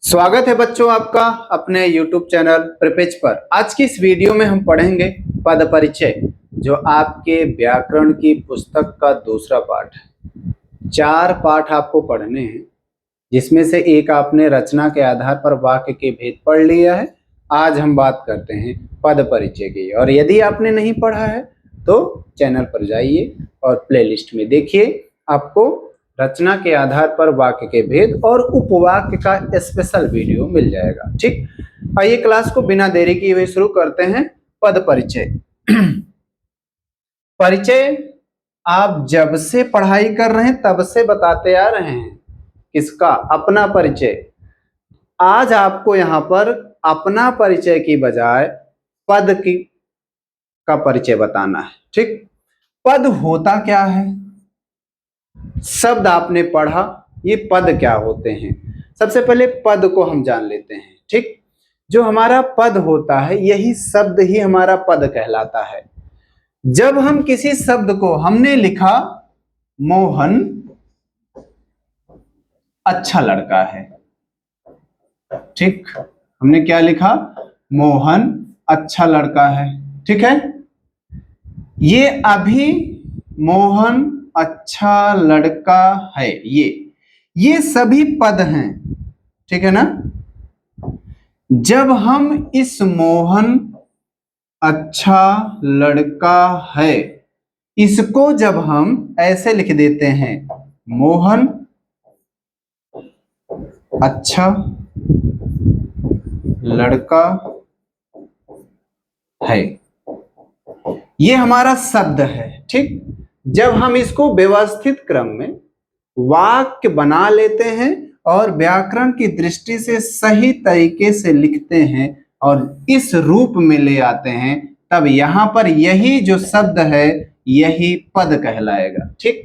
स्वागत है बच्चों आपका अपने YouTube चैनल प्रिपेज पर। आज की इस वीडियो में हम पढ़ेंगे पद परिचय, जो आपके व्याकरण की पुस्तक का दूसरा पाठ है। 4 पाठ आपको पढ़ने हैं, जिसमें से एक आपने रचना के आधार पर वाक्य के भेद पढ़ लिया है। आज हम बात करते हैं पद परिचय की, और यदि आपने नहीं पढ़ा है तो चैनल पर जाइए और प्लेलिस्ट में देखिए, आपको रचना के आधार पर वाक्य के भेद और उपवाक्य का स्पेशल वीडियो मिल जाएगा। ठीक, आइए क्लास को बिना देरी किए हुए शुरू करते हैं। पद परिचय। परिचय आप जब से पढ़ाई कर रहे हैं तब से बताते आ रहे हैं। किसका? अपना परिचय। आज आपको यहाँ पर अपना परिचय की बजाय पद की का परिचय बताना है। ठीक, पद होता क्या है? शब्द आपने पढ़ा, ये पद क्या होते हैं? सबसे पहले पद को हम जान लेते हैं। ठीक, जो हमारा पद होता है यही शब्द ही हमारा पद कहलाता है। जब हम किसी शब्द को, हमने लिखा मोहन अच्छा लड़का है। ठीक, हमने क्या लिखा? मोहन अच्छा लड़का है। ठीक है, ये अभी मोहन अच्छा लड़का है, ये सभी पद हैं। ठीक है ना? जब हम इस मोहन अच्छा लड़का है, इसको जब हम ऐसे लिख देते हैं, मोहन अच्छा लड़का है, ये हमारा शब्द है। ठीक, जब हम इसको व्यवस्थित क्रम में वाक्य बना लेते हैं और व्याकरण की दृष्टि से सही तरीके से लिखते हैं और इस रूप में ले आते हैं, तब यहां पर यही जो शब्द है यही पद कहलाएगा। ठीक,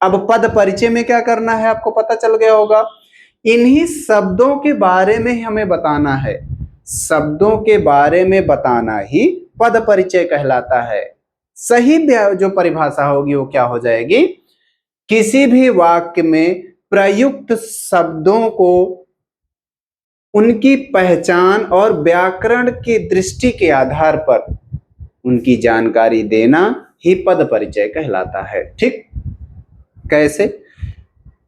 अब पद परिचय में क्या करना है आपको पता चल गया होगा। इन्हीं शब्दों के बारे में हमें बताना है, शब्दों के बारे में बताना ही पद परिचय कहलाता है। सही जो परिभाषा होगी वो क्या हो जाएगी? किसी भी वाक्य में प्रयुक्त शब्दों को उनकी पहचान और व्याकरण की दृष्टि के आधार पर उनकी जानकारी देना ही पद परिचय कहलाता है। ठीक, कैसे?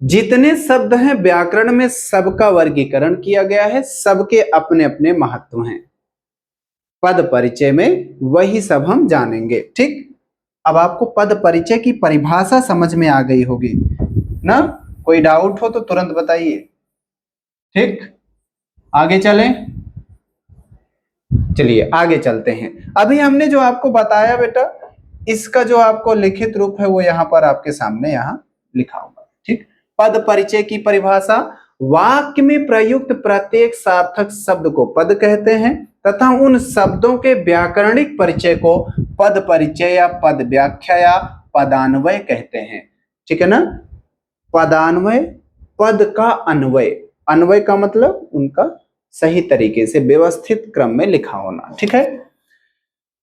जितने शब्द हैं व्याकरण में सबका वर्गीकरण किया गया है, सबके अपने अपने महत्व हैं। पद परिचय में वही सब हम जानेंगे। ठीक, अब आपको पद परिचय की परिभाषा समझ में आ गई होगी ना? कोई डाउट हो तो तुरंत बताइए। ठीक, आगे चलें। चलिए आगे चलते हैं। अभी हमने जो आपको बताया बेटा, इसका जो आपको लिखित रूप है वो यहाँ पर आपके सामने यहाँ लिखा होगा। ठीक, पद परिचय की परिभाषा, वाक्य में प्रयुक्त प्रत्येक सार्थक शब्द को पद कहते हैं तथा उन शब्दों के व्याकरणिक परिचय को पद परिचय या पद व्याख्या या पदान्वय कहते हैं। ठीक है ना? पदान्वय, पद का अन्वय, अन्वय का मतलब उनका सही तरीके से व्यवस्थित क्रम में लिखा होना। ठीक है,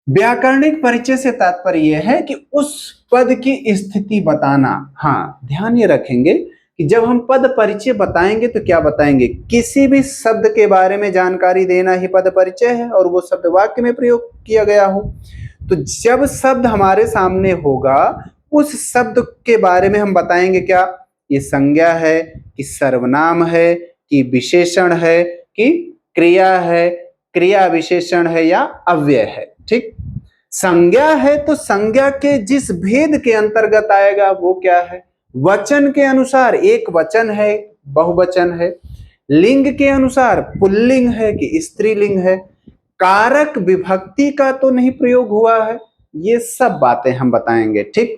व्याकरणिक परिचय से तात्पर्य यह है कि उस पद की स्थिति बताना। हाँ, ध्यान ये रखेंगे कि जब हम पद परिचय बताएंगे तो क्या बताएंगे? किसी भी शब्द के बारे में जानकारी देना ही पद परिचय है, और वो शब्द वाक्य में प्रयोग किया गया हो। तो जब शब्द हमारे सामने होगा, उस शब्द के बारे में हम बताएंगे क्या? ये संज्ञा है कि सर्वनाम है कि विशेषण है कि क्रिया है, क्रिया विशेषण है या अव्यय है। ठीक, संज्ञा है तो संज्ञा के जिस भेद के अंतर्गत आएगा वो क्या है? वचन के अनुसार एक वचन है, बहुवचन है। लिंग के अनुसार पुल्लिंग है कि स्त्रीलिंग है। कारक विभक्ति का तो नहीं प्रयोग हुआ है। ये सब बातें हम बताएंगे। ठीक,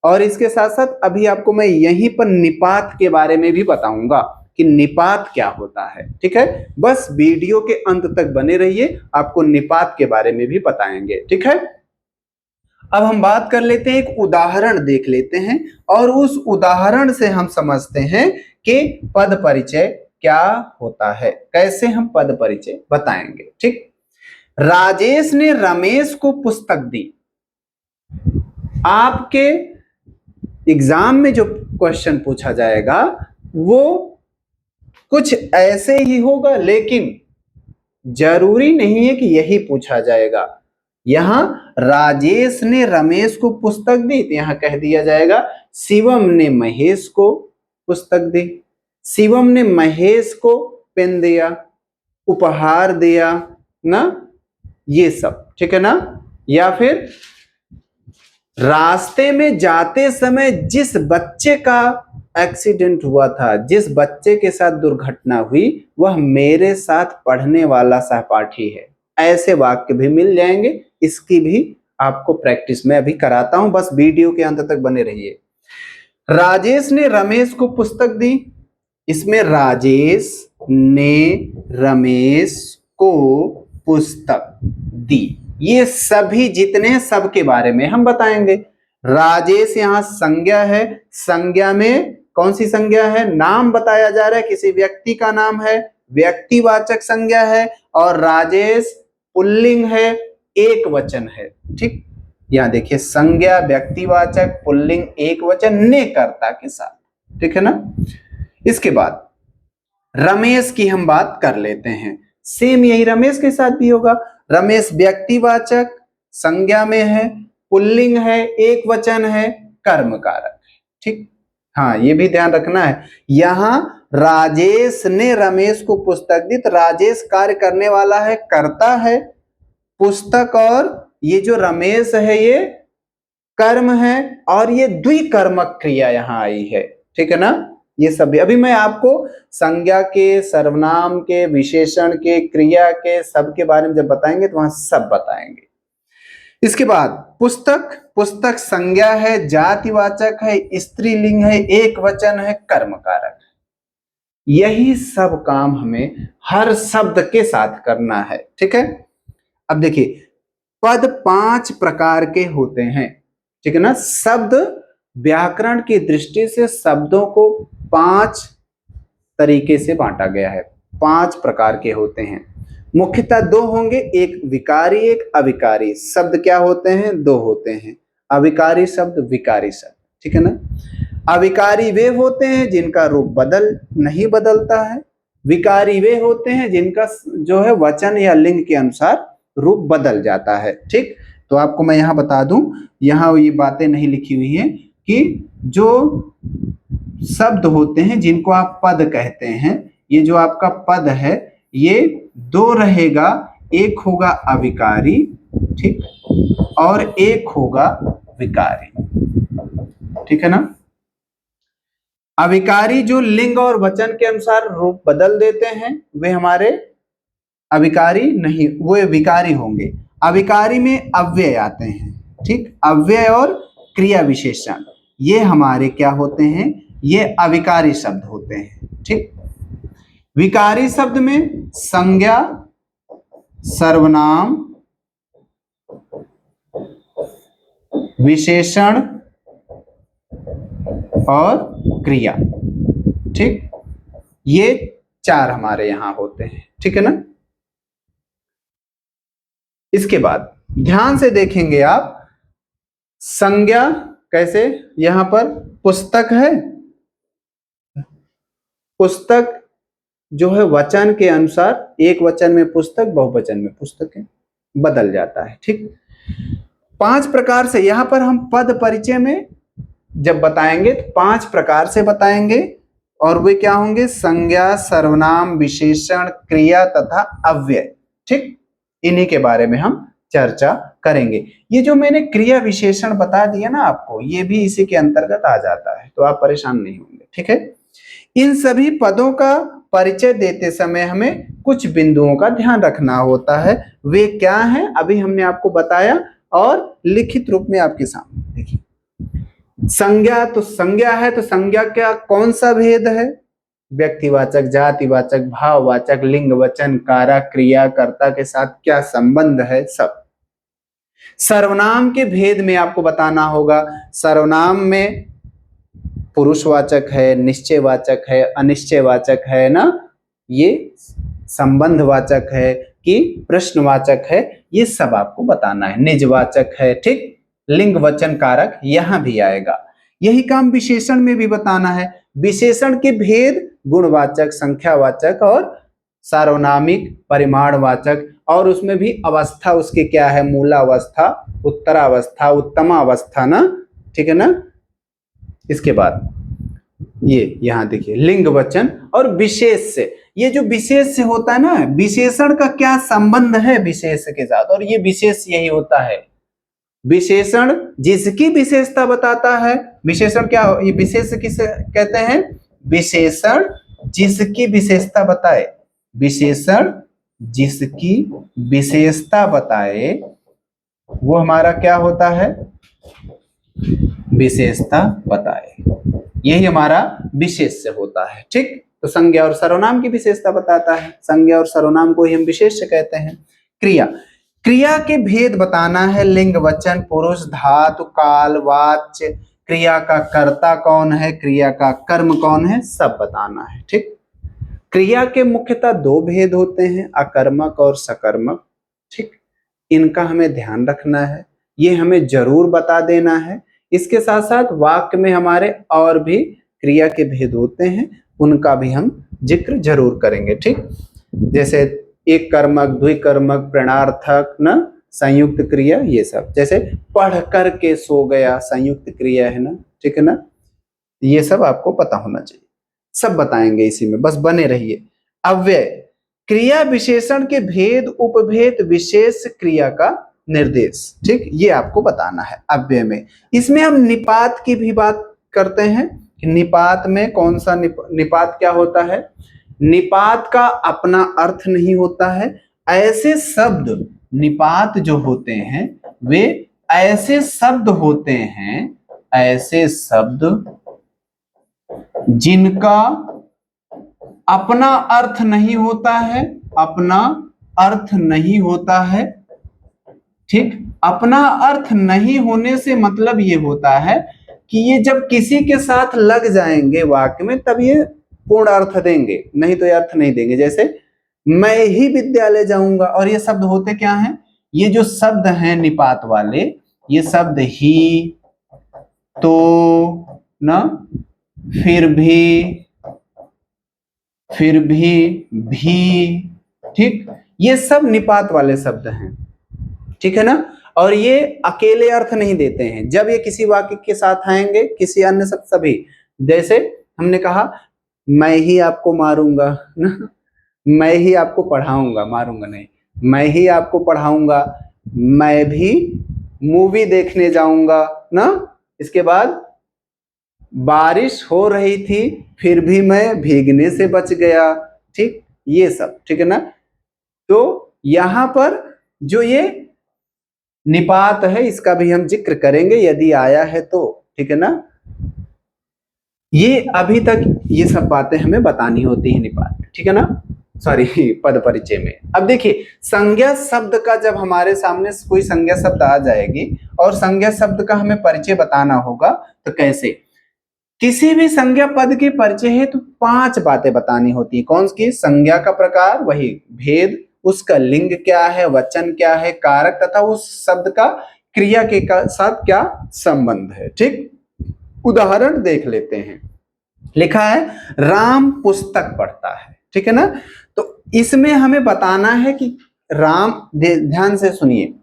और इसके साथ साथ अभी आपको मैं यहीं पर निपात के बारे में भी बताऊंगा कि निपात क्या होता है। ठीक है, बस वीडियो के अंत तक बने रहिए, आपको निपात के बारे में भी बताएंगे। ठीक है, अब हम बात कर लेते हैं, एक उदाहरण देख लेते हैं और उस उदाहरण से हम समझते हैं कि पद परिचय क्या होता है, कैसे हम पद परिचय बताएंगे। ठीक, राजेश ने रमेश को पुस्तक दी। आपके एग्जाम में जो क्वेश्चन पूछा जाएगा वो कुछ ऐसे ही होगा, लेकिन जरूरी नहीं है कि यही पूछा जाएगा। यहां राजेश ने रमेश को पुस्तक दी, तो यहां कह दिया जाएगा शिवम ने महेश को पुस्तक दी, शिवम ने महेश को पेन दिया, उपहार दिया ना, ये सब ठीक है ना। या फिर रास्ते में जाते समय जिस बच्चे का एक्सीडेंट हुआ था, जिस बच्चे के साथ दुर्घटना हुई, वह मेरे साथ पढ़ने वाला सहपाठी है। ऐसे वाक्य भी मिल जाएंगे, इसकी भी आपको प्रैक्टिस में अभी कराता हूं, बस वीडियो के अंत तक बने रहिए। राजेश ने रमेश को पुस्तक दी, इसमें राजेश ने रमेश को पुस्तक दी, ये सभी जितने हैं सबके बारे में हम बताएंगे। राजेश यहां संज्ञा है, संज्ञा में कौन सी संज्ञा है, नाम बताया जा रहा है, किसी व्यक्ति का नाम है, व्यक्तिवाचक संज्ञा है, और राजेश पुल्लिंग है, एक वचन है। ठीक, यहां देखिए संज्ञा व्यक्तिवाचक पुल्लिंग एक वचन ने कर्ता के साथ, ठीक है ना। इसके बाद रमेश की हम बात कर लेते हैं, सेम यही रमेश के साथ भी होगा। रमेश व्यक्तिवाचक संज्ञा में है, पुल्लिंग है, एक वचन है, कर्म कारक है। ठीक, हाँ ये भी ध्यान रखना है। यहां राजेश ने रमेश को पुस्तक दी, तो राजेश कार्य करने वाला है, कर्ता है, पुस्तक और ये जो रमेश है ये कर्म है, और ये द्विकर्मक क्रिया यहां आई है। ठीक है ना, ये सभी अभी मैं आपको संज्ञा के, सर्वनाम के, विशेषण के, क्रिया के सबके बारे में जब बताएंगे तो वहां सब बताएंगे। इसके बाद पुस्तक, पुस्तक संज्ञा है, जातिवाचक है, स्त्रीलिंग है, एक वचन है, कर्म कारक है। यही सब काम हमें हर शब्द के साथ करना है। ठीक है, अब देखिए पद 5 प्रकार के होते हैं, ठीक है ना। शब्द व्याकरण की दृष्टि से शब्दों को 5 तरीके से बांटा गया है, 5 प्रकार के होते हैं। मुख्यतः 2 होंगे, एक विकारी एक अविकारी। शब्द क्या होते हैं, 2 होते हैं, अविकारी शब्द, विकारी शब्द, ठीक है ना। अविकारी वे होते हैं जिनका रूप नहीं बदलता है, विकारी वे होते हैं जिनका जो है वचन या लिंग के अनुसार रूप बदल जाता है। ठीक, तो आपको मैं यहां बता दूं, यहां ये बातें नहीं लिखी हुई है कि जो शब्द होते हैं जिनको आप पद कहते हैं, ये जो आपका पद है ये 2 रहेगा, एक होगा अविकारी, ठीक, और एक होगा विकारी, ठीक है ना। अविकारी जो लिंग और वचन के अनुसार रूप बदल देते हैं वे हमारे अविकारी नहीं, वो विकारी होंगे। अविकारी में अव्यय आते हैं, ठीक, अव्यय और क्रिया विशेषण ये हमारे क्या होते हैं, ये अविकारी शब्द होते हैं। ठीक, विकारी शब्द में संज्ञा, सर्वनाम, विशेषण और क्रिया, ठीक, ये 4 हमारे यहां होते हैं। ठीक है ना। इसके बाद ध्यान से देखेंगे आप, संज्ञा कैसे, यहां पर पुस्तक है, पुस्तक जो है वचन के अनुसार, एक वचन में पुस्तक, बहुवचन में पुस्तकें, बदल जाता है। ठीक, 5 प्रकार से यहां पर हम पद परिचय में जब बताएंगे तो 5 प्रकार से बताएंगे, और वे क्या होंगे, संज्ञा, सर्वनाम, विशेषण, क्रिया तथा अव्यय। ठीक, इन्हीं के बारे में हम चर्चा करेंगे। ये जो मैंने क्रिया विशेषण बता दिया ना आपको, ये भी इसी के अंतर्गत आ जाता है, तो आप परेशान नहीं होंगे। ठीक है, इन सभी पदों का परिचय देते समय हमें कुछ बिंदुओं का ध्यान रखना होता है। वे क्या हैं अभी हमने आपको बताया, और लिखित रूप में आपके सामने देखिए। संज्ञा, तो संज्ञा है तो संज्ञा क्या, कौन सा भेद है, व्यक्तिवाचक, जातिवाचक, भाववाचक, लिंग, वचन, कारक, क्रिया, कर्ता के साथ क्या संबंध है, सब। सर्वनाम के भेद में आपको बताना होगा, सर्वनाम में पुरुषवाचक है, निश्चयवाचक है, अनिश्चयवाचक है ना, ये संबंधवाचक है कि प्रश्नवाचक है, ये सब आपको बताना है, निजवाचक है। ठीक, लिंग, वचन, कारक यहां भी आएगा। यही काम विशेषण में भी बताना है। विशेषण के भेद गुणवाचक, संख्यावाचक और सार्वनामिक, परिमाणवाचक, और उसमें भी अवस्था उसके क्या है, मूलावस्था, उत्तरावस्था, उत्तमावस्था ना, ठीक है ना। इसके बाद ये यहां देखिए लिंग वचन और विशेष से, ये जो विशेष से होता है ना, विशेषण का क्या संबंध है विशेष के साथ, और ये विशेष यही होता है, विशेषण जिसकी विशेषता बताता है। विशेषण क्या, ये विशेष किसे कहते हैं, विशेषण जिसकी विशेषता बताए, विशेषण जिसकी विशेषता बताए वो हमारा क्या होता है, विशेषता बताए, यही हमारा विशेष से होता है। ठीक, तो संज्ञा और सर्वनाम की विशेषता बताता है, संज्ञा और सर्वनाम को ही हम विशेष कहते हैं। क्रिया, क्रिया के भेद बताना है, लिंग वचन, पुरुष, धातु, काल, वाच्य, क्रिया का कर्ता कौन है, क्रिया का कर्म कौन है, सब बताना है। ठीक, क्रिया के मुख्यतः दो भेद होते हैं, अकर्मक और सकर्मक। ठीक, इनका हमें ध्यान रखना है, ये हमें जरूर बता देना है। इसके साथ साथ वाक्य में हमारे और भी क्रिया के भेद होते हैं, उनका भी हम जिक्र जरूर करेंगे। ठीक, जैसे एक कर्मक, द्विकर्मक, प्रणयार्थक, न संयुक्त क्रिया, ये सब। जैसे पढ़ कर के सो गया, संयुक्त क्रिया है ना, ठीक है ना, ये सब आपको पता होना चाहिए, सब बताएंगे इसी में, बस बने रहिए। अव्यय, क्रिया विशेषण के भेद, उपभेद, विशेष क्रिया का निर्देश। ठीक, ये आपको बताना है अव्यय में। इसमें हम निपात की भी बात करते हैं, निपात में कौन सा निपात क्या होता है, निपात का अपना अर्थ नहीं होता है। ऐसे शब्द निपात जो होते हैं वे ऐसे शब्द होते हैं, ऐसे शब्द जिनका अपना अर्थ नहीं होता है, अपना अर्थ नहीं होता है। ठीक, अपना अर्थ नहीं होने से मतलब ये होता है कि ये जब किसी के साथ लग जाएंगे वाक्य में तब ये पूर्ण अर्थ देंगे, नहीं तो ये अर्थ नहीं देंगे। जैसे मैं ही विद्यालय जाऊंगा, और ये शब्द होते क्या हैं, ये जो शब्द हैं निपात वाले, ये शब्द ही, तो, न, फिर भी, भी, ठीक, ये सब निपात वाले शब्द हैं। ठीक है ना, और ये अकेले अर्थ नहीं देते हैं, जब ये किसी वाक्य के साथ आएंगे, किसी अन्य शब्द सभी, जैसे हमने कहा मैं ही आपको मारूंगा ना, मैं ही आपको पढ़ाऊंगा, मारूंगा नहीं, मैं ही आपको पढ़ाऊंगा, मैं भी मूवी देखने जाऊंगा ना। इसके बाद बारिश हो रही थी फिर भी मैं भीगने से बच गया। ठीक, ये सब, ठीक है ना। तो यहां पर जो ये निपात है इसका भी हम जिक्र करेंगे यदि आया है तो, ठीक है ना। ये अभी तक ये सब बातें हमें बतानी होती है निपात, ठीक है ना, सॉरी पद परिचय में। अब देखिए संज्ञा शब्द का, जब हमारे सामने कोई संज्ञा शब्द आ जाएगी और संज्ञा शब्द का हमें परिचय बताना होगा, तो कैसे, किसी भी संज्ञा पद के परिचय है तो 5 बातें बतानी होती है। कौन सी, संज्ञा का प्रकार, वही भेद, उसका लिंग क्या है, वचन क्या है, कारक, तथा उस शब्द का क्रिया के साथ क्या संबंध है। ठीक, उदाहरण देख लेते हैं। लिखा है राम पुस्तक पढ़ता है, ठीक है ना। तो इसमें हमें बताना है कि राम, ध्यान से सुनिए,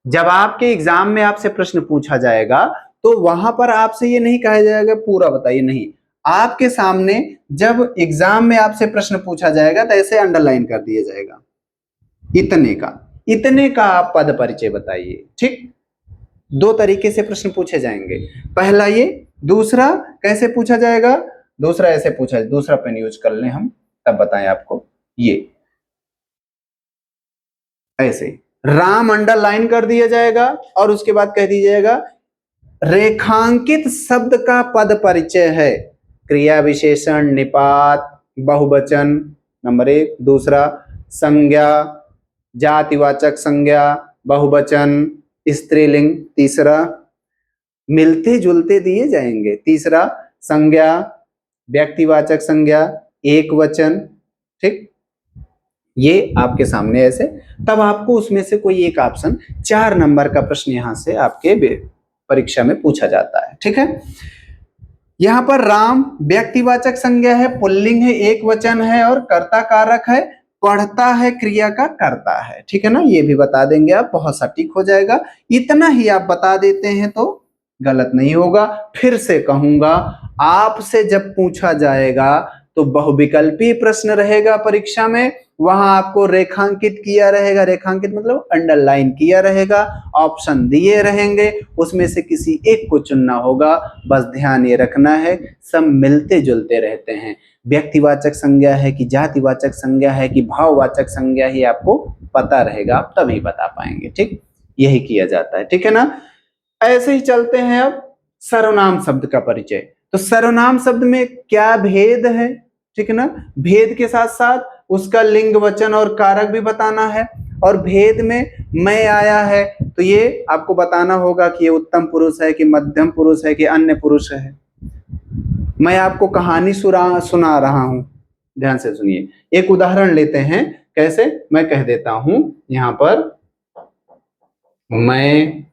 जब आपके एग्जाम में आपसे प्रश्न पूछा जाएगा तो वहां पर आपसे ये नहीं कहा जाएगा पूरा बताइए, नहीं, आपके सामने जब एग्जाम में आपसे प्रश्न पूछा जाएगा तो ऐसे अंडरलाइन कर दिया जाएगा, इतने का आप पद परिचय बताइए। ठीक, 2 तरीके से प्रश्न पूछे जाएंगे, पहला ये, दूसरा कैसे पूछा जाएगा, दूसरा ऐसे पूछा, दूसरा पेन यूज कर लें हम, तब बताएं आपको। ये ऐसे राम अंडरलाइन कर दिया जाएगा और उसके बाद कह दीजिएगा रेखांकित शब्द का पद परिचय है, क्रिया विशेषण, निपात, बहुवचन, नंबर 1, दूसरा संज्ञा, जातिवाचक संज्ञा, बहुवचन, स्त्रीलिंग, तीसरा मिलते जुलते दिए जाएंगे, तीसरा संज्ञा, व्यक्तिवाचक संज्ञा, एक वचन। ठीक, ये आपके सामने ऐसे, तब आपको उसमें से कोई एक ऑप्शन, 4 नंबर का प्रश्न यहां से आपके परीक्षा में पूछा जाता है। ठीक है, यहाँ पर राम व्यक्तिवाचक संज्ञा है, पुल्लिंग है, एक वचन है और कर्ता कारक है, पढ़ता है क्रिया का करता है। ठीक है ना, ये भी बता देंगे आप, बहुत सटीक हो जाएगा। इतना ही आप बता देते हैं तो गलत नहीं होगा। फिर से कहूंगा, आपसे जब पूछा जाएगा तो बहुविकल्पी प्रश्न रहेगा परीक्षा में, वहां आपको रेखांकित किया रहेगा, रेखांकित मतलब अंडरलाइन किया रहेगा, ऑप्शन दिए रहेंगे, उसमें से किसी एक को चुनना होगा। बस ध्यान ये रखना है, सब मिलते जुलते रहते हैं। व्यक्तिवाचक संज्ञा है कि जातिवाचक संज्ञा है कि भाववाचक संज्ञा ही आपको पता रहेगा, आप तभी बता पाएंगे। ठीक, यही किया जाता है। ठीक है ना, ऐसे ही चलते हैं अब सर्वनाम शब्द का परिचय। तो सर्वनाम शब्द में क्या भेद है, ठीक है ना, भेद के साथ साथ उसका लिंग वचन और कारक भी बताना है। और भेद में मैं आया है तो ये आपको बताना होगा कि ये उत्तम पुरुष है कि मध्यम पुरुष है कि अन्य पुरुष है। मैं आपको कहानी सुना रहा हूं, ध्यान से सुनिए। एक उदाहरण लेते हैं, कैसे, मैं कह देता हूं यहां पर, मैं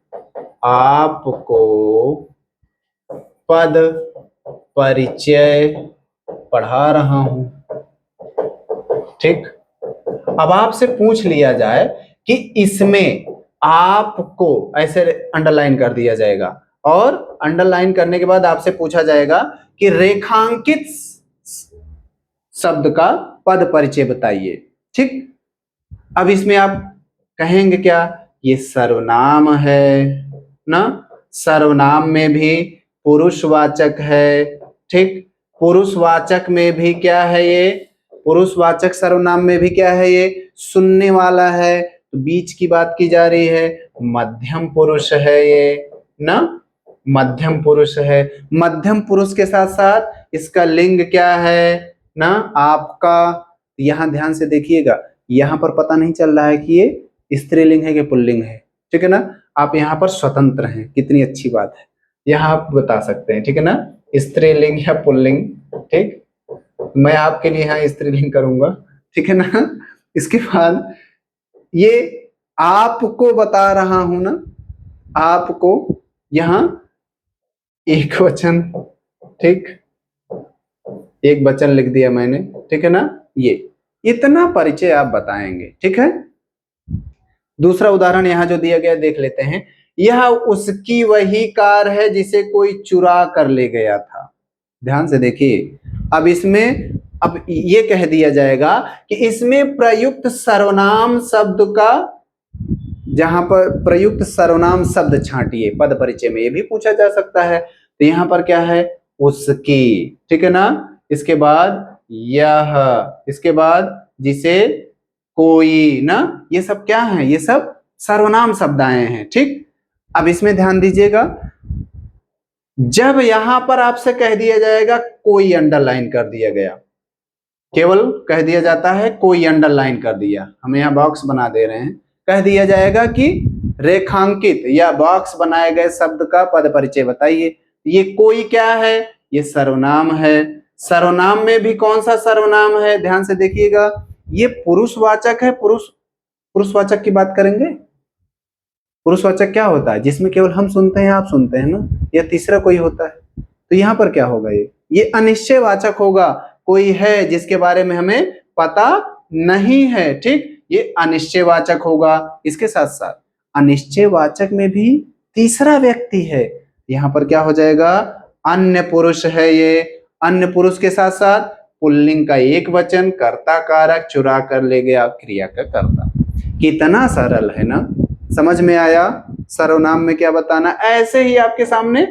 आपको पद परिचय पढ़ा रहा हूं। ठीक, अब आपसे पूछ लिया जाए कि इसमें आपको ऐसे अंडरलाइन कर दिया जाएगा, और अंडरलाइन करने के बाद आपसे पूछा जाएगा कि रेखांकित शब्द का पद परिचय बताइए। ठीक, अब इसमें आप कहेंगे क्या, ये सर्वनाम है ना, सर्वनाम में भी पुरुषवाचक है। ठीक, पुरुषवाचक में भी क्या है, ये पुरुषवाचक सर्वनाम में भी क्या है, ये सुनने वाला है, तो बीच की बात की जा रही है, मध्यम पुरुष है ये ना, मध्यम पुरुष है। मध्यम पुरुष के साथ साथ इसका लिंग क्या है ना, आपका। यहां ध्यान से देखिएगा, यहां पर पता नहीं चल रहा है कि ये स्त्रीलिंग है कि पुल्लिंग है। ठीक है ना, आप यहाँ पर स्वतंत्र हैं, कितनी अच्छी बात है, यहाँ आप बता सकते हैं। ठीक है ना, स्त्रीलिंग या पुल्लिंग। ठीक, मैं आपके लिए यहाँ स्त्रीलिंग करूंगा। ठीक है ना, इसके बाद ये आपको बता रहा हूं ना, आपको यहां एक वचन, ठीक, एक वचन लिख दिया मैंने। ठीक है ना, ये इतना परिचय आप बताएंगे। ठीक है, दूसरा उदाहरण यहां जो दिया गया देख लेते हैं। यह उसकी वही कार है जिसे कोई चुरा कर ले गया था। ध्यान से देखिए, अब इसमें अब ये कह दिया जाएगा कि इसमें प्रयुक्त सर्वनाम शब्द का, जहां पर प्रयुक्त सर्वनाम शब्द छांटिए पद परिचय में, ये भी पूछा जा सकता है। तो यहां पर क्या है, उसकी। ठीक है ना, इसके बाद यह, इसके बाद जिसे, कोई ना, ये सब क्या है, ये सब सर्वनाम शब्द आए हैं। ठीक, अब इसमें ध्यान दीजिएगा, जब यहां पर आपसे कह दिया जाएगा कोई, अंडरलाइन कर दिया गया, केवल कह दिया जाता है कोई, अंडरलाइन कर दिया, हम यहाँ बॉक्स बना दे रहे हैं, कह दिया जाएगा कि रेखांकित या बॉक्स बनाए गए शब्द का पद परिचय बताइए। ये कोई क्या है, ये सर्वनाम है। सर्वनाम में भी कौन सा सर्वनाम है, ध्यान से देखिएगा, ये पुरुषवाचक है। पुरुषवाचक की बात करेंगे। पुरुषवाचक क्या होता है, जिसमें केवल हम सुनते हैं, आप सुनते हैं ना, या तीसरा कोई होता है। तो यहाँ पर क्या होगा, ये अनिश्चयवाचक होगा, कोई है जिसके बारे में हमें पता नहीं है। ठीक, ये अनिश्चयवाचक होगा। इसके साथ साथ अनिश्चयवाचक में भी तीसरा व्यक्ति है, यहाँ पर क्या हो जाएगा, अन्य पुरुष है ये। अन्य पुरुष के साथ साथ पुल्लिंग का एक वचन, कर्ता कारक, चुरा कर ले गया, क्रिया का कर्ता। कितना सरल है ना, समझ में आया सर्वनाम में क्या बताना। ऐसे ही आपके सामने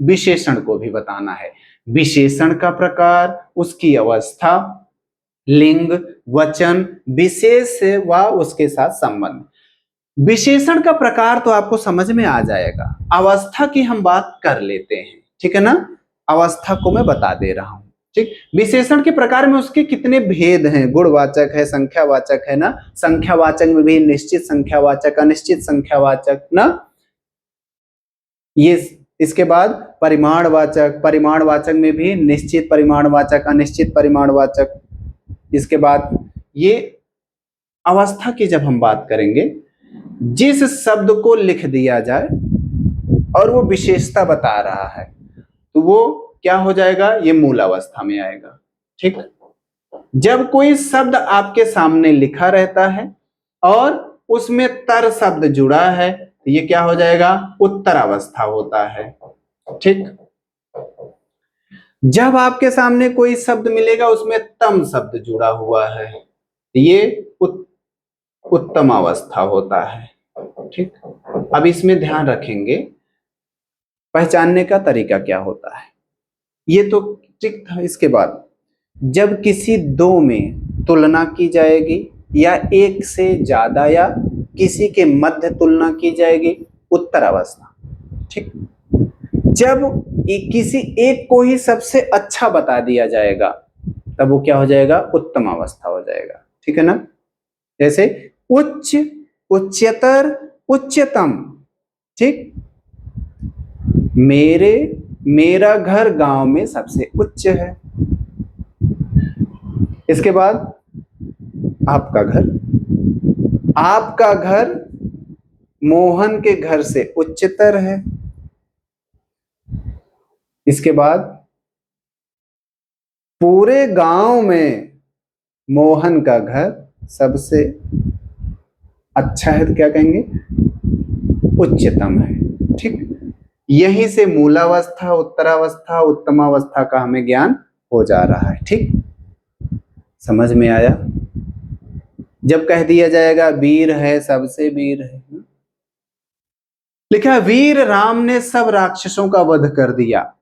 विशेषण को भी बताना है। विशेषण का प्रकार, उसकी अवस्था, लिंग, वचन, विशेष व उसके साथ संबंध। विशेषण का प्रकार तो आपको समझ में आ जाएगा, अवस्था की हम बात कर लेते हैं। ठीक है ना, अवस्था को मैं बता दे रहा हूं। ठीक, विशेषण के प्रकार में उसके कितने भेद हैं, गुणवाचक है, संख्यावाचक है ना, संख्यावाचक में भी निश्चित संख्यावाचक, अनिश्चित संख्यावाचक ना, ये। इसके बाद परिमाणवाचक, परिमाणवाचक में भी निश्चित परिमाणवाचक, अनिश्चित परिमाणवाचक। इसके बाद ये अवस्था की जब हम बात करेंगे, जिस शब्द को लिख दिया जाए और वो विशेषता बता रहा है, तो वो क्या हो जाएगा, ये मूल अवस्था में आएगा। ठीक, जब कोई शब्द आपके सामने लिखा रहता है और उसमें तर शब्द जुड़ा है तो ये क्या हो जाएगा, उत्तर अवस्था होता है। ठीक, जब आपके सामने कोई शब्द मिलेगा उसमें तम शब्द जुड़ा हुआ है ये उत्तम अवस्था होता है। ठीक, अब इसमें ध्यान रखेंगे पहचानने का तरीका क्या होता है, ये तो ठीक था। इसके बाद जब किसी दो में तुलना की जाएगी या एक से ज्यादा या किसी के मध्य तुलना की जाएगी, उत्तर अवस्था। ठीक, जब किसी एक को ही सबसे अच्छा बता दिया जाएगा तब वो क्या हो जाएगा, उत्तम अवस्था हो जाएगा। ठीक है ना, जैसे उच्च, उच्चतर, उच्चतम। ठीक, मेरा घर गांव में सबसे उच्च है। इसके बाद आपका घर मोहन के घर से उच्चतर है। इसके बाद पूरे गांव में मोहन का घर सबसे अच्छा है तो क्या कहेंगे, उच्चतम है। ठीक, यहीं से मूलावस्था, उत्तरावस्था, उत्तमावस्था का हमें ज्ञान हो जा रहा है। ठीक, समझ में आया। जब कह दिया जाएगा वीर है, सबसे वीर है, लिखा वीर राम ने सब राक्षसों का वध कर दिया।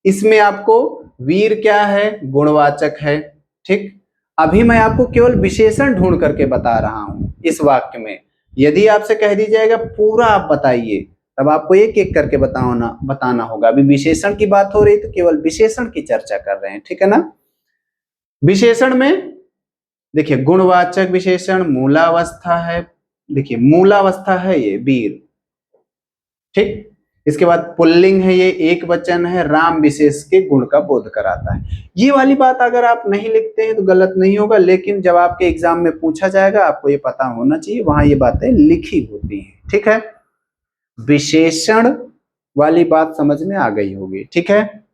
इसमें आपको वीर क्या है, गुणवाचक है। ठीक, अभी मैं आपको केवल विशेषण ढूंढ करके बता रहा हूं इस वाक्य में। यदि आपसे कह दी जाएगा पूरा आप बताइए तब आपको एक एक करके बताना होगा। अभी विशेषण की बात हो रही तो केवल विशेषण की चर्चा कर रहे हैं। ठीक है ना, विशेषण में देखिए गुणवाचक विशेषण मूलावस्था है। देखिए मूलावस्था है ये वीर। ठीक, इसके बाद पुल्लिंग है, ये एक वचन है, राम विशेष के गुण का बोध कराता है। ये वाली बात अगर आप नहीं लिखते हैं तो गलत नहीं होगा, लेकिन जब आपके एग्जाम में पूछा जाएगा आपको ये पता होना चाहिए, वहां ये बातें लिखी होती हैं। ठीक है, विशेषण वाली बात समझ में आ गई होगी। ठीक है,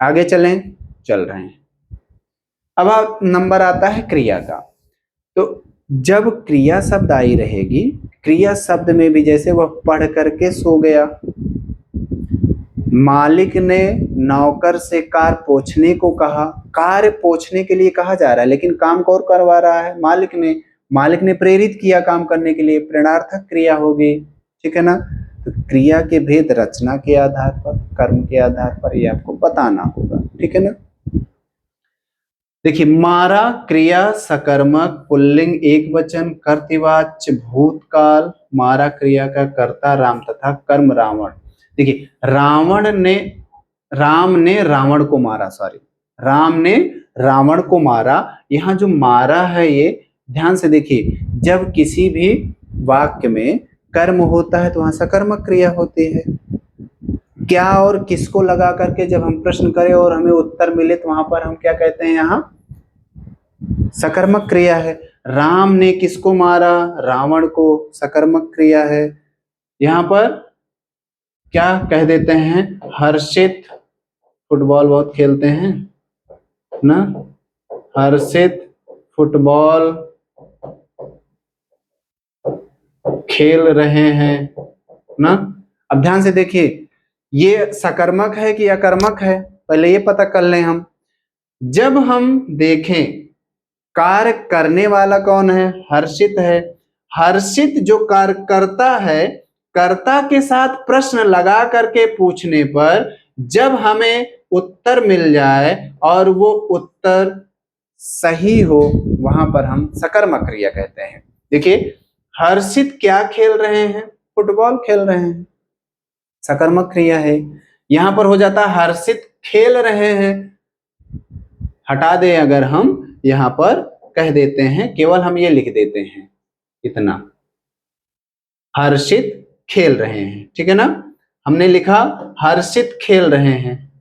आगे चल रहे हैं। अब नंबर आता है क्रिया का। तो जब क्रिया शब्द आई रहेगी, क्रिया शब्द में भी जैसे वह पढ़ करके सो गया, मालिक ने नौकर से कार पोंछने को कहा। कार पोंछने के लिए कहा जा रहा है लेकिन काम कौन करवा रहा है, मालिक ने प्रेरित किया काम करने के लिए, प्रेरणार्थक क्रिया होगी। ठीक है ना, तो क्रिया के भेद रचना के आधार पर, कर्म के आधार पर ये आपको बताना होगा। ठीक है ना, देखिए मारा क्रिया सकर्मक, पुल्लिंग एक वचन, कर्तृवाच्य भूतकाल, मारा क्रिया का कर्ता राम तथा कर्म रावण। देखिए राम ने रावण को मारा, राम ने रावण को मारा। यहाँ जो मारा है ये ध्यान से देखिए, जब किसी भी वाक्य में कर्म होता है तो वहां सकर्मक क्रिया होती है। क्या और किसको लगा करके जब हम प्रश्न करें और हमें उत्तर मिले तो वहां पर हम क्या कहते हैं, यहाँ सकर्मक क्रिया है। राम ने किसको मारा, रावण को, सकर्मक क्रिया है। यहां पर क्या कह देते हैं, हर्षित, फुटबॉल बहुत खेलते हैं ना, हर्षित फुटबॉल खेल रहे हैं ना। अब ध्यान से देखिए ये सकर्मक है कि अकर्मक है, पहले ये पता कर लें हम। जब हम देखें कार्य करने वाला कौन है, हर्षित है। हर्षित जो कार्य करता है, कर्ता के साथ प्रश्न लगा करके पूछने पर जब हमें उत्तर मिल जाए और वो उत्तर सही हो, वहां पर हम सकर्मक क्रिया कहते हैं। देखिए हर्षित क्या खेल रहे हैं, फुटबॉल खेल रहे हैं, सकर्मक क्रिया है। यहां पर हो जाता है हर्षित खेल रहे हैं, हटा दें अगर हम यहां पर कह देते हैं, केवल हम ये लिख देते हैं इतना, हर्षित खेल रहे हैं। ठीक है ना, हमने लिखा हर्षित खेल रहे हैं।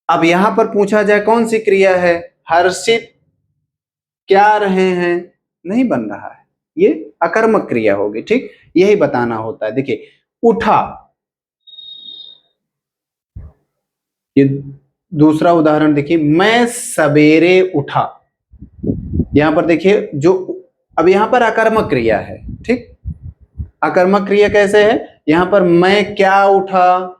अब यहां पर पूछा जाए कौन सी क्रिया है, हर्षित क्या रहे हैं, नहीं बन रहा है, ये अकर्मक क्रिया होगी। ठीक, यही बताना होता है। देखिए उठा, ये दूसरा उदाहरण देखिए, मैं सवेरे उठा। यहां पर देखिए जो अब यहां पर अकर्मक क्रिया है, ठीक। अकर्मक क्रिया कैसे है, यहां पर मैं क्या उठा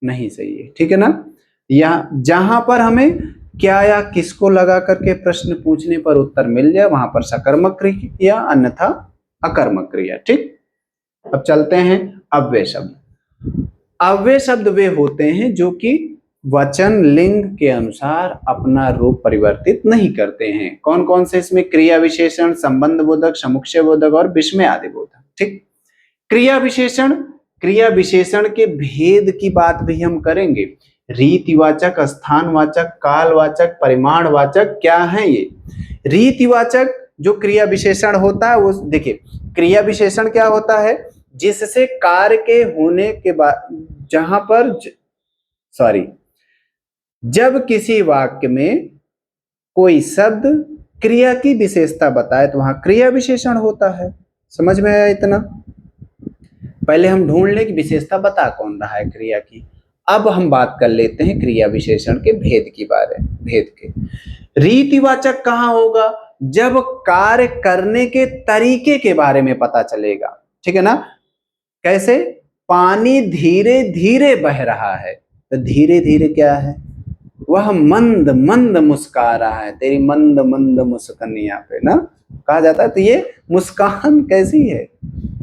नहीं सही है, ठीक है ना। यहां जहां पर हमें क्या या किसको लगा करके प्रश्न पूछने पर उत्तर मिल जाए वहां पर सकर्मक क्रिया, अन्यथा अकर्मक क्रिया, ठीक। अब चलते हैं अव्यय शब्द। अव्यय शब्द वे होते हैं जो कि वचन लिंग के अनुसार अपना रूप परिवर्तित नहीं करते हैं। कौन कौन से इसमें, क्रिया विशेषण, संबंध बोधक, समुच्चय बोधक और विस्मय आदि बोधक, ठीक। क्रिया विशेषण, क्रिया विशेषण के भेद की बात भी हम करेंगे। रीतिवाचक, स्थानवाचक, कालवाचक, परिमाणवाचक क्या है ये। रीतिवाचक जो क्रिया विशेषण होता है वो देखिए, क्रिया विशेषण क्या होता है, जिससे कार्य के होने के बाद जहां पर जब किसी वाक्य में कोई शब्द क्रिया की विशेषता बताए तो वहां क्रिया विशेषण होता है। समझ में आया इतना। पहले हम ढूंढ लें कि विशेषता बता कौन रहा है क्रिया की। अब हम बात कर लेते हैं क्रिया विशेषण के भेद की भेद के। रीतिवाचक कहां होगा, जब कार्य करने के तरीके के बारे में पता चलेगा, ठीक है ना। कैसे, पानी धीरे धीरे बह रहा है, तो धीरे धीरे क्या है, वह मंद मंद मुस्का रहा है, तेरी मंद मंद मुस्कानिया पे ना कहा जाता है। तो ये मुस्कान कैसी है,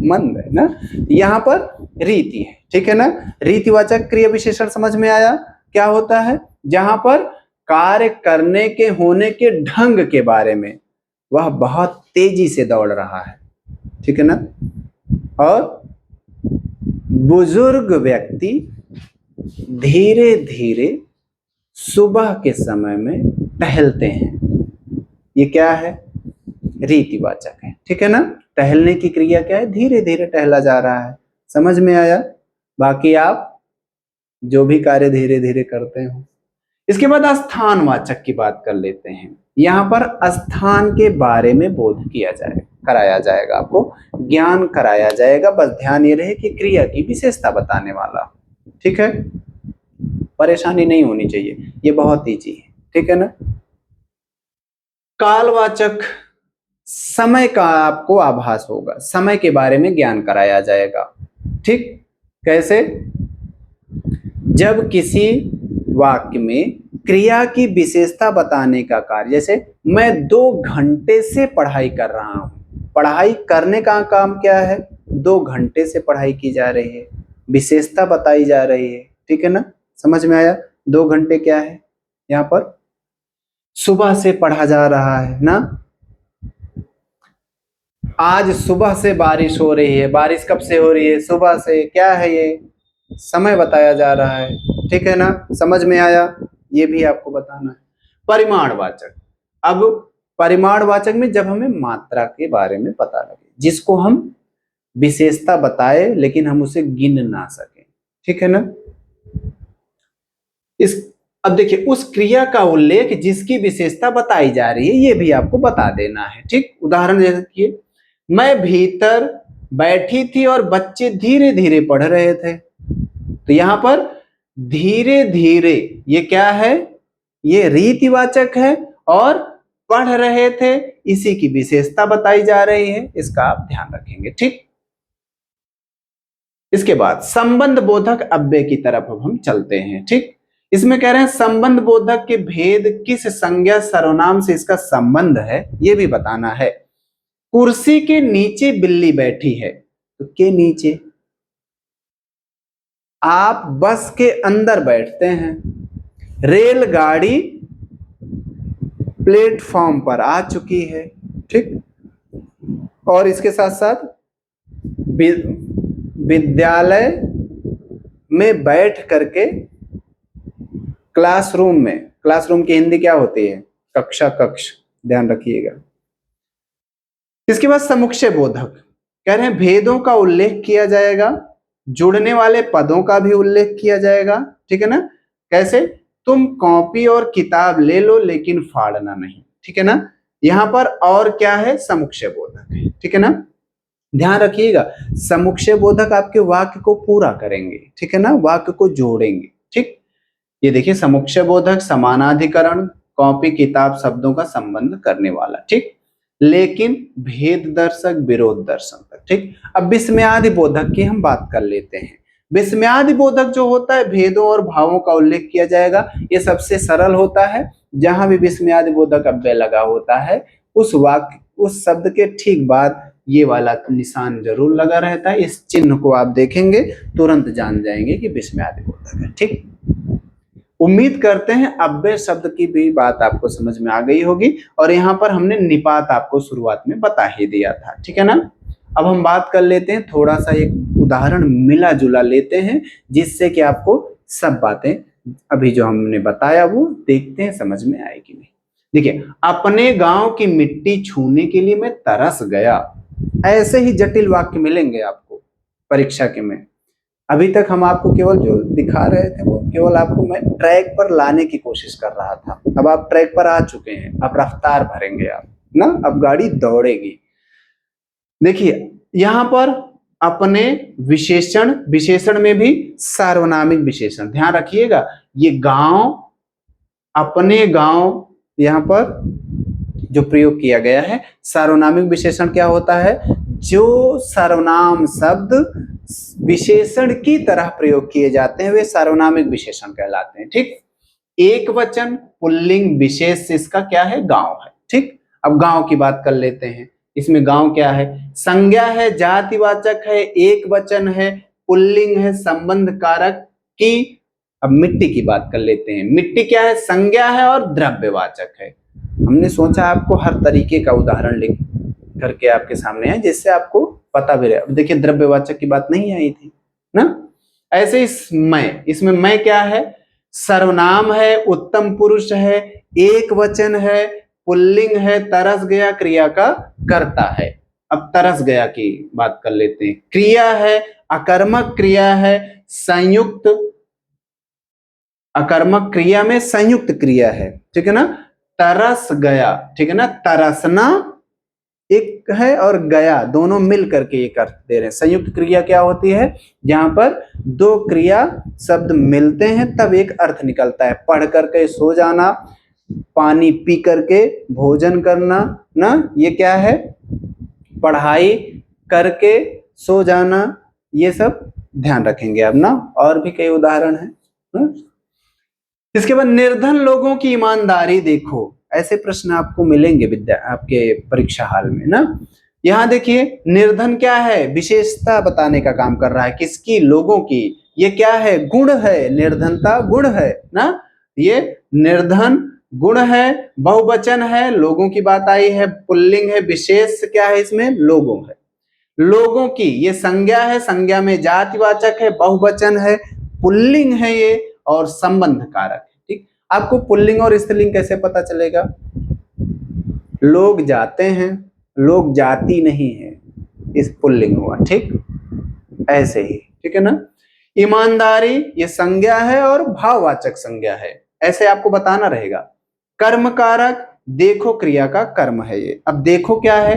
मंद है ना। यहाँ पर रीति है, ठीक है ना। रीतिवाचक क्रिया विशेषण समझ में आया क्या होता है, जहां पर कार्य करने के होने के ढंग के बारे में वह बहुत तेजी से दौड़ रहा है, ठीक है ना। और बुजुर्ग व्यक्ति धीरे धीरे सुबह के समय में टहलते हैं, ये क्या है, रीतिवाचक है, ठीक है ना। टहलने की क्रिया क्या है, धीरे धीरे टहला जा रहा है। समझ में आया। बाकी आप जो भी कार्य धीरे धीरे करते हो। इसके बाद स्थानवाचक की बात कर लेते हैं। यहाँ पर स्थान के बारे में बोध किया जाएगा, कराया जाएगा, आपको ज्ञान कराया जाएगा। बस ध्यान ये रहे कि क्रिया की विशेषता बताने वाला, ठीक है। परेशानी नहीं होनी चाहिए, ये बहुत ईजी है, ठीक है ना। कालवाचक, समय का आपको आभास होगा, समय के बारे में ज्ञान कराया जाएगा, ठीक। कैसे, जब किसी वाक्य में क्रिया की विशेषता बताने का कार्य, जैसे मैं 2 घंटे से पढ़ाई कर रहा हूं, पढ़ाई करने का काम क्या है, 2 घंटे से पढ़ाई की जा रही है, विशेषता बताई जा रही है, ठीक है ना। समझ में आया। 2 घंटे क्या है, यहाँ पर सुबह से पढ़ा जा रहा है ना। आज सुबह से बारिश हो रही है, बारिश कब से हो रही है, सुबह से, क्या है ये, समय बताया जा रहा है, ठीक है ना। समझ में आया, ये भी आपको बताना है। परिमाणवाचक, अब परिमाणवाचक में जब हमें मात्रा के बारे में पता लगे, जिसको हम विशेषता बताए लेकिन हम उसे गिन ना सके, ठीक है ना। अब देखिए, उस क्रिया का उल्लेख जिसकी विशेषता बताई जा रही है ये भी आपको बता देना है, ठीक। उदाहरण जैसे कि मैं भीतर बैठी थी और बच्चे धीरे धीरे पढ़ रहे थे, तो यहां पर धीरे धीरे ये क्या है, ये रीतिवाचक है, और पढ़ रहे थे इसी की विशेषता बताई जा रही है, इसका आप ध्यान रखेंगे, ठीक। इसके बाद संबंध बोधक अव्यय की तरफ अब हम चलते हैं, ठीक। इसमें कह रहे हैं संबंध बोधक के भेद, किस संज्ञा सर्वनाम से इसका संबंध है ये भी बताना है। कुर्सी के नीचे बिल्ली बैठी है, तो के नीचे, आप बस के अंदर बैठते हैं, रेलगाड़ी प्लेटफॉर्म पर आ चुकी है, ठीक। और इसके साथ साथ विद्यालय में बैठ करके क्लासरूम में, क्लासरूम की हिंदी क्या होती है, कक्षा, कक्ष, ध्यान रखिएगा। इसके बाद समुच्चय बोधक, कह रहे हैं भेदों का उल्लेख किया जाएगा, जुड़ने वाले पदों का भी उल्लेख किया जाएगा, ठीक है ना। कैसे, तुम कॉपी और किताब ले लो लेकिन फाड़ना नहीं, ठीक है ना। यहां पर और क्या है, समुच्चय बोधक है, ठीक है ना। ध्यान रखिएगा, समुच्चय बोधक आपके वाक्य को पूरा करेंगे, ठीक है ना, वाक्य को जोड़ेंगे, ठीक। ये देखिए समुच्चय बोधक, समानाधिकरण, कॉपी किताब शब्दों का संबंध करने वाला, ठीक। लेकिन भेद दर्शक, विरोध दर्शक, ठीक। अब विस्मयादि बोधक की हम बात कर लेते हैं। विस्मयादि बोधक जो होता है, भेदों और भावों का उल्लेख किया जाएगा। ये सबसे सरल होता है। जहां भी विस्मयादि बोधक अव्यय लगा होता है, उस वाक्य, उस शब्द के ठीक बाद ये वाला निशान जरूर लगा रहता है। इस चिन्ह को आप देखेंगे तुरंत जान जाएंगे कि विस्मयादि बोधक है, ठीक। उम्मीद करते हैं अव्यय शब्द की भी बात आपको समझ में आ गई होगी। और यहाँ पर हमने निपात आपको शुरुआत में बता ही दिया था, ठीक है ना। अब हम बात कर लेते हैं, थोड़ा सा एक उदाहरण मिला जुला लेते हैं, जिससे कि आपको सब बातें अभी जो हमने बताया वो देखते हैं समझ में आएगी नहीं। देखिए, अपने गांव की मिट्टी छूने के लिए मैं तरस गया। ऐसे ही जटिल वाक्य मिलेंगे आपको परीक्षा के में। अभी तक हम आपको केवल जो दिखा रहे थे वो केवल आपको मैं ट्रैक पर लाने की कोशिश कर रहा था। अब आप ट्रैक पर आ चुके हैं, अब रफ्तार भरेंगे आप ना, अब गाड़ी दौड़ेगी। देखिए यहां पर अपने विशेषण, विशेषण में भी सार्वनामिक विशेषण, ध्यान रखिएगा। ये गांव, अपने गांव, यहां पर जो प्रयोग किया गया है सार्वनामिक विशेषण क्या होता है, जो सर्वनाम शब्द विशेषण की तरह प्रयोग किए जाते हैं वे सार्वनामिक विशेषण कहलाते हैं, ठीक। एक वचन पुल्लिंग विशेष इसका क्या है, गांव है, ठीक। अब गांव की बात कर लेते हैं। इसमें गांव क्या है, संज्ञा है, जातिवाचक है, एक वचन है, पुल्लिंग है, संबंध कारक की। अब मिट्टी की बात कर लेते हैं। मिट्टी क्या है, संज्ञा है और द्रव्यवाचक है। हमने सोचा आपको हर तरीके का उदाहरण लिख करके आपके सामने है, जिससे आपको पता भी रहे। अब देखिए द्रव्यवाचक की बात नहीं आई थी ना। ऐसे इसमें मैं क्या है, सर्वनाम है, उत्तम पुरुष है, एक वचन है, पुल्लिंग है, तरस गया क्रिया का कर्ता है। अब तरस गया की बात कर लेते हैं। क्रिया है, अकर्मक क्रिया है, संयुक्त, अकर्मक क्रिया में संयुक्त क्रिया है, ठीक है ना। तरस गया, ठीक है ना, तरसना एक है और गया दोनों मिल करके एक अर्थ दे रहे हैं। संयुक्त क्रिया क्या होती है, जहां पर दो क्रिया शब्द मिलते हैं तब एक अर्थ निकलता है। पढ़ करके सो जाना, पानी पी करके भोजन करना ना, ये क्या है, पढ़ाई करके सो जाना, ये सब ध्यान रखेंगे अब ना। और भी कई उदाहरण है ना? इसके बाद निर्धन लोगों की ईमानदारी देखो। ऐसे प्रश्न आपको मिलेंगे आपके परीक्षा हाल में ना। यहाँ देखिए निर्धन क्या है, विशेषता बताने का काम कर रहा है, किसकी, लोगों की। ये क्या है, गुण है, निर्धनता गुण है ना। ये निर्धन गुण है, बहुवचन है, लोगों की बात आई है, पुल्लिंग है, विशेष क्या है इसमें, लोगों है। लोगों की ये संज्ञा है, संज्ञा में जातिवाचक है, बहुवचन है, पुल्लिंग है ये, और संबंध कारक है, ठीक। आपको पुल्लिंग और स्त्रीलिंग कैसे पता चलेगा, लोग जाते हैं, लोग जाती नहीं है, इस पुल्लिंग हुआ, ठीक। ऐसे ही, ठीक है ना। ईमानदारी ये संज्ञा है और भाववाचक संज्ञा है, ऐसे आपको बताना रहेगा। कर्म कारक, देखो क्रिया का कर्म है ये। अब देखो क्या है,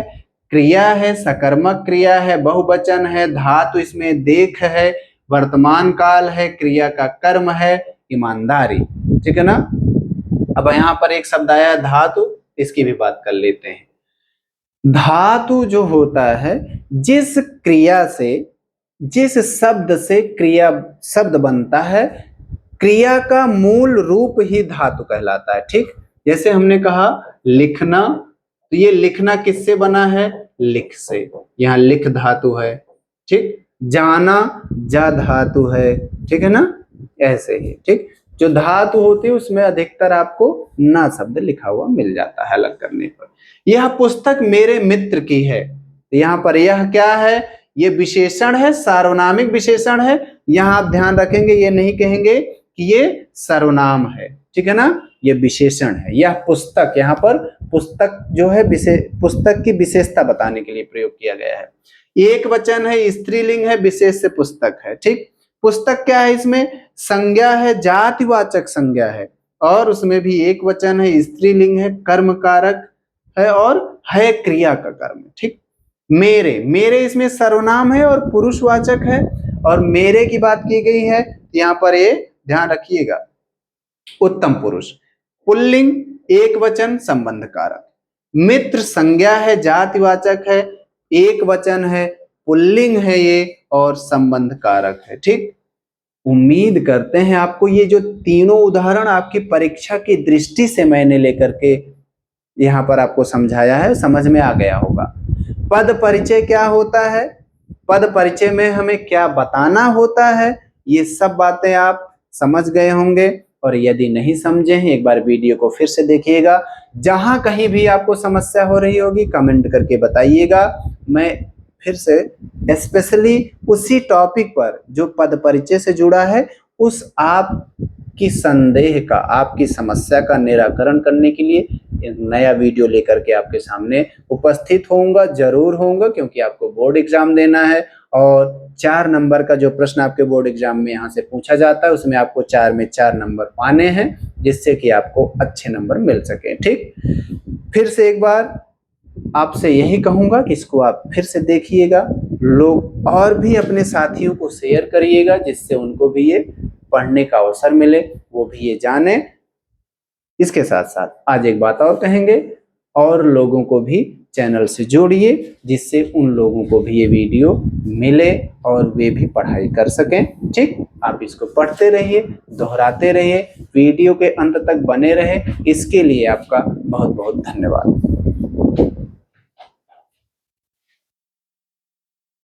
क्रिया है, सकर्मक क्रिया है, बहुवचन है, धातु इसमें देख है, वर्तमान काल है, क्रिया का कर्म है, ईमानदारी, ठीक है ना। अब यहाँ पर एक शब्द आया धातु, इसकी भी बात कर लेते हैं। धातु जो होता है, जिस क्रिया से, जिस शब्द से क्रिया शब्द बनता है, क्रिया का मूल रूप ही धातु कहलाता है, ठीक। जैसे हमने कहा लिखना, तो ये लिखना किससे बना है, लिख से, यहाँ लिख धातु है, ठीक। जाना, जा धातु है, ठीक है ना। ऐसे ही, ठीक। जो धातु होती है उसमें अधिकतर आपको ना शब्द लिखा हुआ मिल जाता है अलग करने पर। यह पुस्तक मेरे मित्र की है, यहाँ पर यह क्या है, ये विशेषण है, सार्वनामिक विशेषण है। यहाँ आप ध्यान रखेंगे, ये नहीं कहेंगे कि ये सर्वनाम है, ठीक है ना, ये विशेषण है। यह पुस्तक, यहाँ पर पुस्तक जो है पुस्तक की विशेषता बताने के लिए प्रयोग किया गया है। एक वचन है, स्त्रीलिंग है, विशेष से पुस्तक है, ठीक। पुस्तक क्या है, इसमें संज्ञा है, जातिवाचक संज्ञा है, और उसमें भी एक वचन है, स्त्रीलिंग है, कर्म कारक है, और है क्रिया का कर्म, ठीक। मेरे, मेरे इसमें सर्वनाम है और पुरुषवाचक है, और मेरे की बात की गई है, यहाँ पर ये ध्यान रखिएगा, उत्तम पुरुष। पुल्लिंग एक वचन संबंध कारक। मित्र संज्ञा है, जातिवाचक है, एक वचन है, पुल्लिंग है ये और संबंध कारक है। ठीक, उम्मीद करते हैं आपको ये जो तीनों उदाहरण आपकी परीक्षा की दृष्टि से मैंने लेकर के यहाँ पर आपको समझाया है, समझ में आ गया होगा। पद परिचय क्या होता है, पद परिचय में हमें क्या बताना होता है, ये सब बातें आप समझ गए होंगे। और यदि नहीं समझे हैं, एक बार वीडियो को फिर से देखिएगा। जहां कहीं भी आपको समस्या हो रही होगी कमेंट करके बताइएगा। मैं फिर से स्पेशली उसी टॉपिक पर जो पद परिचय से जुड़ा है उस आपकी संदेह का, आपकी समस्या का निराकरण करने के लिए एक नया वीडियो लेकर के आपके सामने उपस्थित होऊंगा, जरूर होऊंगा, क्योंकि आपको बोर्ड एग्जाम देना है और 4 नंबर का जो प्रश्न आपके बोर्ड एग्जाम में यहाँ से पूछा जाता है उसमें आपको 4 में 4 नंबर पाने हैं, जिससे कि आपको अच्छे नंबर मिल सके। ठीक, फिर से एक बार आपसे यही कहूंगा कि इसको आप फिर से देखिएगा, लोग और भी अपने साथियों को शेयर करिएगा, जिससे उनको भी ये पढ़ने का अवसर मिले, वो भी ये जाने। इसके साथ साथ आज एक बात और कहेंगे, और लोगों को भी चैनल से जोड़िए, जिससे उन लोगों को भी ये वीडियो मिले और वे भी पढ़ाई कर सकें। ठीक, आप इसको पढ़ते रहिए, दोहराते रहिए, वीडियो के अंत तक बने रहे। इसके लिए आपका बहुत बहुत धन्यवाद।